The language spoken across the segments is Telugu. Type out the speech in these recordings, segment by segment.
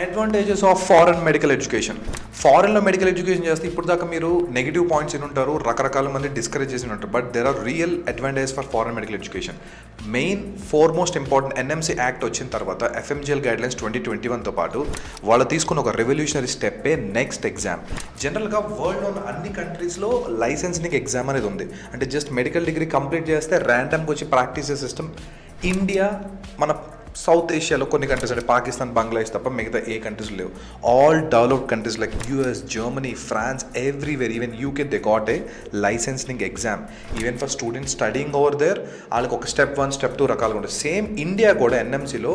Advantages of foreign medical education. ఫారెన్లో మెడికల్ ఎడ్యుకేషన్ చేస్తే ఇప్పుడు దాకా మీరు నెగిటివ్ పాయింట్స్ విని ఉంటారు, రకరకాల మంది డిస్కరేజ్ చేసి ఉంటారు. But there are real advantages for foreign medical education. Main most important NMC act వచ్చిన తర్వాత ఎఫ్ఎంజిఎల్ గైడ్లైన్స్ 2021తో పాటు వాళ్ళు తీసుకున్న ఒక రెవల్యూషనరీ స్టెప్పే నెక్స్ట్ ఎగ్జామ్. జనరల్గా వరల్డ్లో ఉన్న అన్ని కంట్రీస్లో లైసెన్సింగ్ ఎగ్జామ్ అనేది ఉంది. అంటే జస్ట్ మెడికల్ డిగ్రీ కంప్లీట్ చేస్తే ర్యాండమ్గా వచ్చి ప్రాక్టీస్ చేసే సిస్టమ్. ఇండియా మన సౌత్ ఏషియాలో కొన్ని కంట్రీస్ అంటే పాకిస్తాన్, బంగ్లాదేశ్ తప్ప మిగతా ఏ కంట్రీస్ లేవు. All developed countries like US, Germany, France, everywhere, even UK they got a licensing exam. Even for students studying over there వాళ్ళకి ఒక స్టెప్ 1, స్టెప్ 2 రకాలుగా ఉంటుంది. సేమ్ ఇండియా కూడా ఎన్ఎంసీలో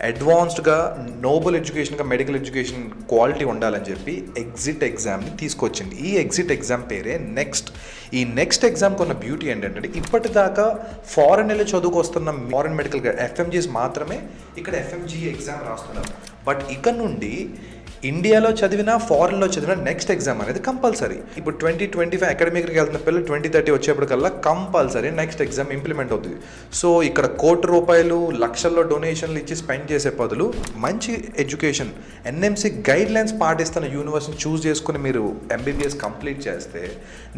అడ్వాన్స్డ్గా నోబెల్ ఎడ్యుకేషన్గా మెడికల్ ఎడ్యుకేషన్ క్వాలిటీ ఉండాలని చెప్పి ఎగ్జిట్ ఎగ్జామ్ని తీసుకొచ్చింది. ఈ ఎగ్జిట్ ఎగ్జామ్ పేరే నెక్స్ట్. ఈ నెక్స్ట్ ఎగ్జామ్కి ఉన్న బ్యూటీ ఏంటంటే ఇప్పటిదాకా ఫారెన్ వెళ్ళి చదువుకు వస్తున్న ఫారెన్ మెడికల్ ఎఫ్ఎంజీస్ మాత్రమే ఇక్కడ ఎఫ్ఎంజీ ఎగ్జామ్ రాస్తున్నారు. బట్ ఇక్కడ నుండి ఇండియాలో చదివినా ఫారెన్లో చదివిన నెక్స్ట్ ఎగ్జామ్ అనేది కంపల్సరీ. ఇప్పుడు 2025 అకాడమిక్కి వెళ్తున్న పిల్లలు 2030 వచ్చేప్పటికల్లా కంపల్సరీ నెక్స్ట్ ఎగ్జామ్ ఇంప్లిమెంట్ అవుతుంది. సో ఇక్కడ ₹1,00,00,000 లక్షల్లో డొనేషన్లు ఇచ్చి స్పెండ్ చేసే బదులు మంచి ఎడ్యుకేషన్ ఎన్ఎంసీ గైడ్ లైన్స్ పాటిస్తున్న యూనివర్సిటీని చూస్ చేసుకుని మీరు ఎంబీబీఎస్ కంప్లీట్ చేస్తే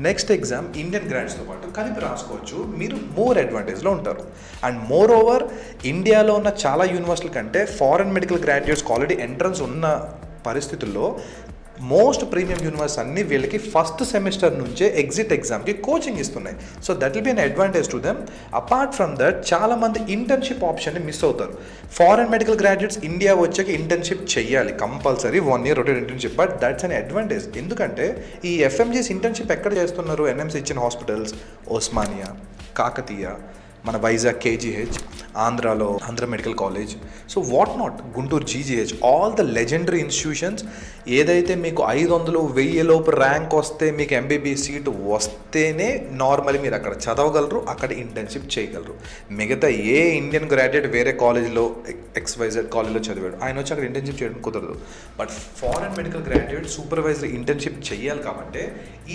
నెక్స్ట్ ఎగ్జామ్ ఇండియన్ గ్రాడ్యుయేట్స్తో పాటు కలిపి రాసుకోవచ్చు. మీరు మోర్ అడ్వాంటేజ్లో ఉంటారు. అండ్ మోర్ ఓవర్ ఇండియాలో ఉన్న చాలా యూనివర్సిటీల కంటే ఫారెన్ మెడికల్ గ్రాడ్యుయేట్స్కి ఆల్రెడీ ఎంట్రన్స్ ఉన్న పరిస్థితుల్లో మోస్ట్ ప్రీమియం యూనివర్సిటీస్ అన్ని వీళ్ళకి ఫస్ట్ సెమిస్టర్ నుంచే ఎగ్జిట్ ఎగ్జామ్కి కోచింగ్ ఇస్తున్నాయి. So that will be an advantage to them. Apart from that చాలామంది ఇంటర్న్షిప్ ఆప్షన్ని మిస్ అవుతారు. ఫారెన్ మెడికల్ గ్రాడ్యుయేట్స్ ఇండియా వచ్చాక ఇంటర్న్షిప్ చేయాలి compulsory, 1 year rotate internship. But that's an advantage. ఎందుకంటే ఈ ఎఫ్ఎంజీస్ ఇంటర్న్షిప్ ఎక్కడ చేస్తున్నారు? ఎన్ఎంసీ ఇచ్చిన హాస్పిటల్స్, ఓస్మానియా, కాకతీయ, మన వైజాగ్ కేజీహెచ్, ఆంధ్రాలో Andhra medical college, so what not, Guntur GGH, all the legendary institutions. ఏదైతే మీకు 500, 1000 లోపు ర్యాంక్ వస్తే మీకు ఎంబీబీఎస్ సీట్ వస్తేనే నార్మల్లీ మీరు అక్కడ చదవగలరు, అక్కడ ఇంటర్న్షిప్ చేయగలరు. మిగతా ఏ ఇండియన్ గ్రాడ్యుయేట్ వేరే కాలేజ్లో XYZ కాలేజ్లో చదివాడు, ఆయన వచ్చి అక్కడ ఇంటర్న్షిప్ చేయడం కుదరదు. But foreign medical graduate supervisor internship చేయాలి కాబట్టి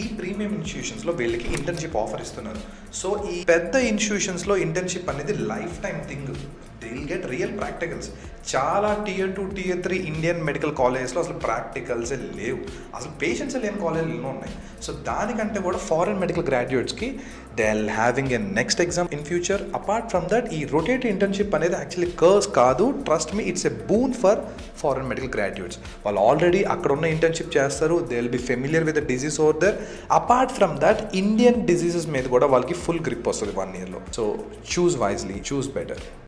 ఈ ప్రీమియం ఇన్స్టిట్యూషన్స్లో వీళ్ళకి ఇంటర్న్షిప్ ఆఫర్ ఇస్తున్నారు. సో ఈ పెద్ద ఇన్స్టిట్యూషన్స్లో ఇంటర్న్షిప్ అనేది life time thing. They will get real practicals. చాలా Tier 2, Tier 3 ఇండియన్ మెడికల్ కాలేజెస్లో అసలు ప్రాక్టికల్సే లేవు, అసలు పేషెంట్సే లేని కాలేజీలు ఎన్నో ఉన్నాయి. సో దానికంటే కూడా ఫారెన్ మెడికల్ గ్రాడ్యుయేట్స్కి they are having a next exam in future. Apart from that ఈ రొటేట్ ఇంటర్న్షిప్ అనేది యాక్చువల్లీ కర్స్ కాదు, trust me, it's a boon for foreign medical graduates. వాళ్ళు ఆల్రెడీ అక్కడ ఉన్న ఇంటర్న్షిప్ చేస్తారు, they will be familiar with the disease over there. Apart from that Indian diseases మీద కూడా వాళ్ళకి ఫుల్ గ్రిప్ వస్తుంది 1 yearలో. So choose wisely, choose better.